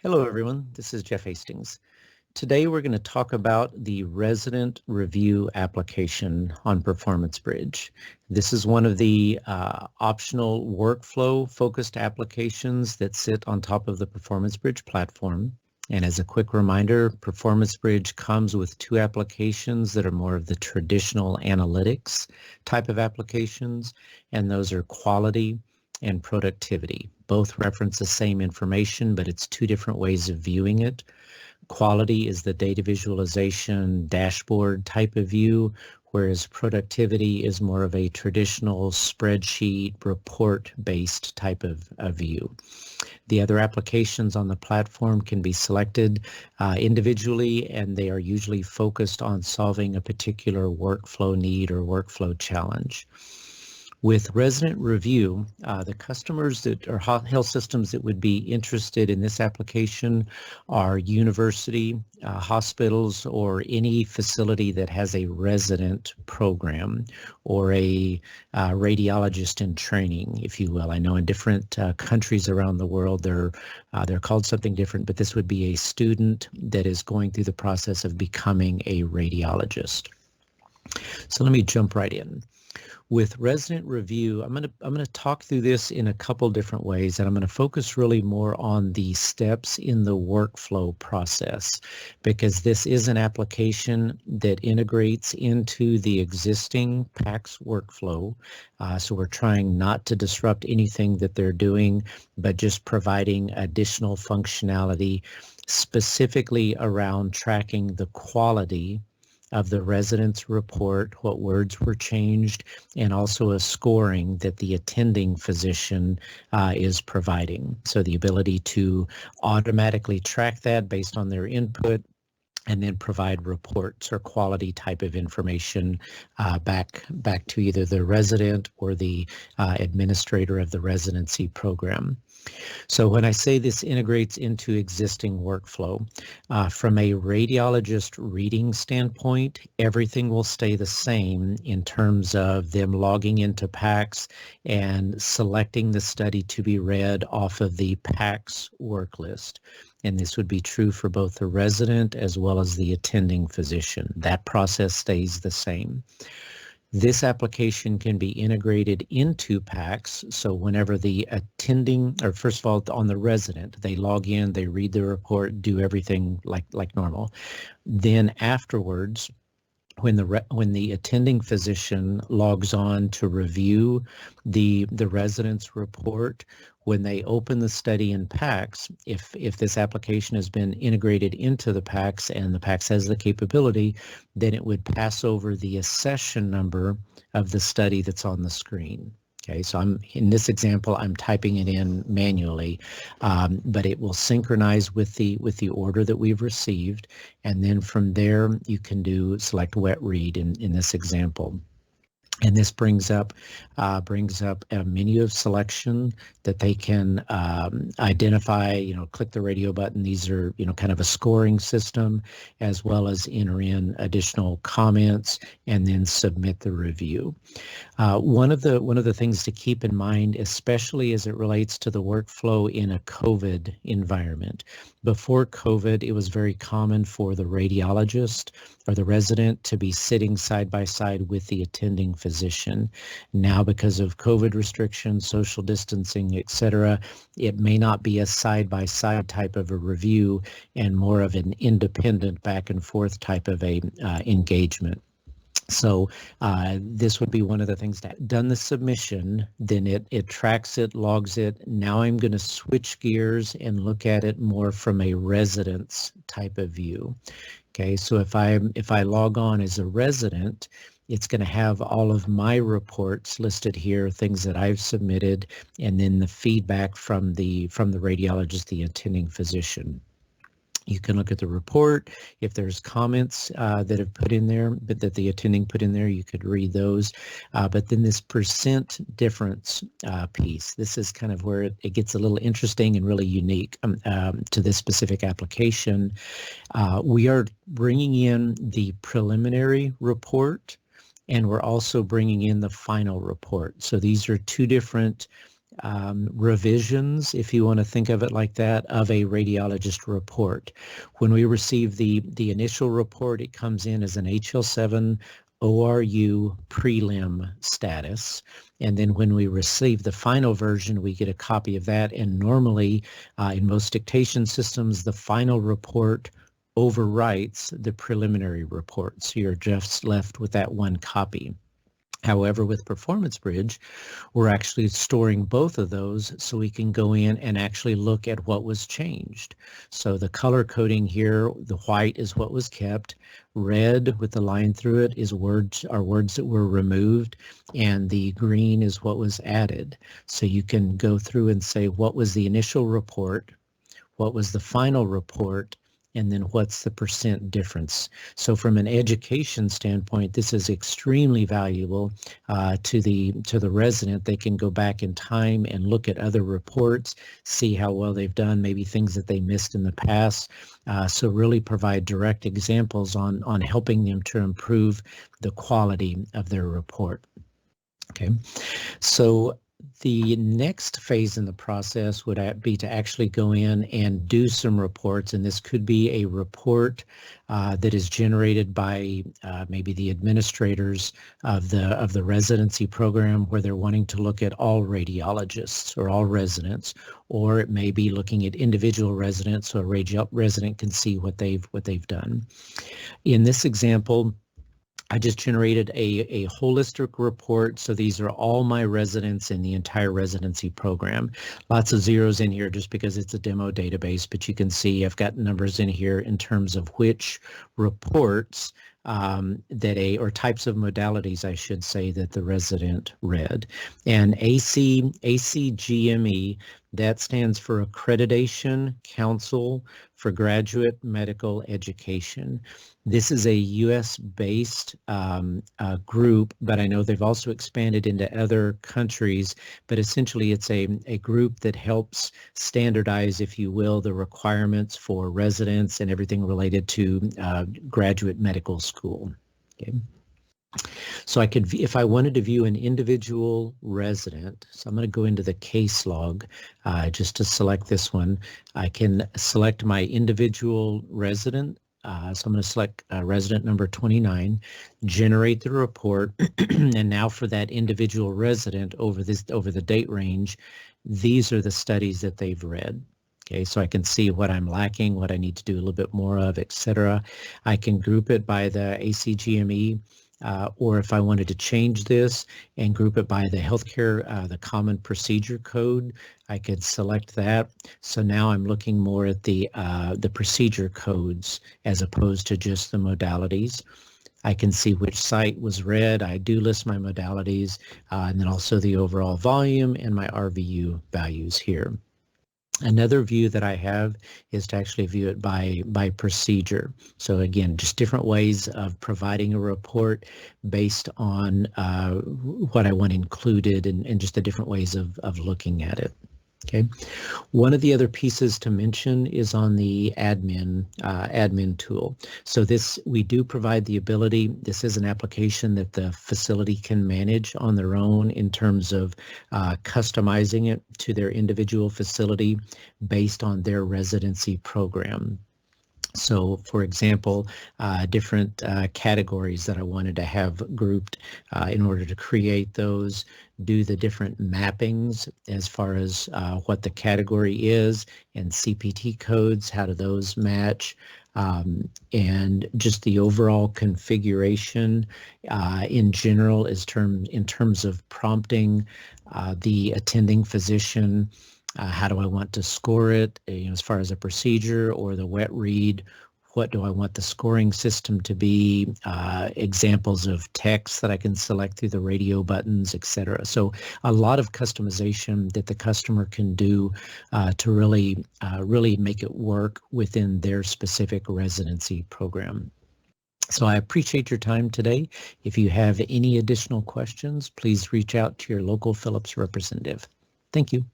Hello, everyone. This is Jeff Hastings. Today, we're going to talk about the resident review application on Performance Bridge. This is one of the optional workflow-focused applications that sit on top of the Performance Bridge platform. And as a quick reminder, Performance Bridge comes with two applications that are more of the traditional analytics type of applications, and those are quality and productivity. Both reference the same information, but it's two different ways of viewing it. Quality is the data visualization dashboard type of view, whereas productivity is more of a traditional spreadsheet report-based type of view. The other applications on the platform can be selected individually, and they are usually focused on solving a particular workflow need or workflow challenge. With resident review, the customers that are health systems that would be interested in this application are university, hospitals, or any facility that has a resident program or a radiologist in training, if you will. I know in different countries around the world they're called something different, but this would be a student that is going through the process of becoming a radiologist. So let me jump right in. With resident review, I'm going to talk through this in a couple different ways, and I'm going to focus really more on the steps in the workflow process, because this is an application that integrates into the existing PACS workflow. So we're trying not to disrupt anything that they're doing, but just providing additional functionality specifically around tracking the quality of the resident's report, what words were changed, and also a scoring that the attending physician is providing. So the ability to automatically track that based on their input and then provide reports or quality type of information back to either the resident or the administrator of the residency program. So when I say this integrates into existing workflow, from a radiologist reading standpoint, everything will stay the same in terms of them logging into PACS and selecting the study to be read off of the PACS work list. And this would be true for both the resident as well as the attending physician. That process stays the same. This application can be integrated into PACS, so whenever the attending, or first of all, on the resident, they log in, they read the report, do everything like normal. Then afterwards, when the attending physician logs on to review the resident's report, when they open the study in PACS, if this application has been integrated into the PACS and the PACS has the capability, then it would pass over the accession number of the study that's on the screen. Okay, so in this example, I'm typing it in manually, but it will synchronize with the order that we've received, and then from there you can select wet read in this example. And this brings up a menu of selection that they can identify, click the radio button. These are, kind of a scoring system, as well as enter in additional comments and then submit the review. One of the things to keep in mind, especially as it relates to the workflow in a COVID environment. Before COVID, it was very common for the radiologist or the resident to be sitting side by side with the attending physician. Now, because of COVID restrictions, social distancing, etc., it may not be a side-by-side type of a review and more of an independent back and forth type of a engagement. So this would be one of the things that done the submission, then it tracks it, logs it. Now I'm going to switch gears and look at it more from a residence type of view. Okay, so if I log on as a resident, it's going to have all of my reports listed here, things that I've submitted, and then the feedback from the radiologist, the attending physician. You can look at the report. If there's comments that have put in there, but that the attending put in there, you could read those. But then this percent difference piece, this is kind of where it gets a little interesting and really unique to this specific application. We are bringing in the preliminary report, and we're also bringing in the final report. So these are two different revisions, if you want to think of it like that, of a radiologist report. When we receive the initial report, it comes in as an HL7 ORU prelim status. And then when we receive the final version, we get a copy of that. And normally, in most dictation systems, the final report overwrites the preliminary report. So you're just left with that one copy. However, with Performance Bridge, we're actually storing both of those so we can go in and actually look at what was changed. So the color coding here, the white is what was kept, red with the line through it are words that were removed, and the green is what was added. So you can go through and say what was the initial report, what was the final report, and then what's the percent difference. So from an education standpoint, this is extremely valuable to the resident. They can go back in time and look at other reports, see how well they've done, maybe things that they missed in the past. So really provide direct examples on helping them to improve the quality of their report. Okay, so the next phase in the process would be to actually go in and do some reports, and this could be a report that is generated by maybe the administrators of the residency program, where they're wanting to look at all radiologists or all residents, or it may be looking at individual residents so a resident can see what they've done. In this example, I just generated a holistic report. So these are all my residents in the entire residency program. Lots of zeros in here just because it's a demo database, but you can see I've got numbers in here in terms of which reports or types of modalities, I should say, that the resident read. And ACGME, that stands for Accreditation Council for Graduate Medical Education. This is a US-based group, but I know they've also expanded into other countries, but essentially it's a group that helps standardize, if you will, the requirements for residents and everything related to graduate medical school. Okay. So I could, if I wanted to view an individual resident, so I'm going to go into the case log just to select this one. I can select my individual resident. So I'm going to select resident number 29, generate the report, and now for that individual resident over the date range, these are the studies that they've read. Okay, so I can see what I'm lacking, what I need to do a little bit more of, etc. I can group it by the ACGME. Or if I wanted to change this and group it by the healthcare, the common procedure code, I could select that. So now I'm looking more at the procedure codes as opposed to just the modalities. I can see which site was read. I do list my modalities, and then also the overall volume and my RVU values here. Another view that I have is to actually view it by procedure. So again, just different ways of providing a report based on what I want included and just the different ways of looking at it. Okay. One of the other pieces to mention is on the admin tool. So we do provide the ability, this is an application that the facility can manage on their own in terms of customizing it to their individual facility based on their residency program. So, for example, different categories that I wanted to have grouped in order to create those, do the different mappings as far as what the category is, and CPT codes, how do those match, and just the overall configuration in general in terms of prompting the attending physician. How do I want to score it, as far as a procedure or the wet read? What do I want the scoring system to be? Examples of text that I can select through the radio buttons, etc. So a lot of customization that the customer can do to really make it work within their specific residency program. So I appreciate your time today. If you have any additional questions, please reach out to your local Philips representative. Thank you.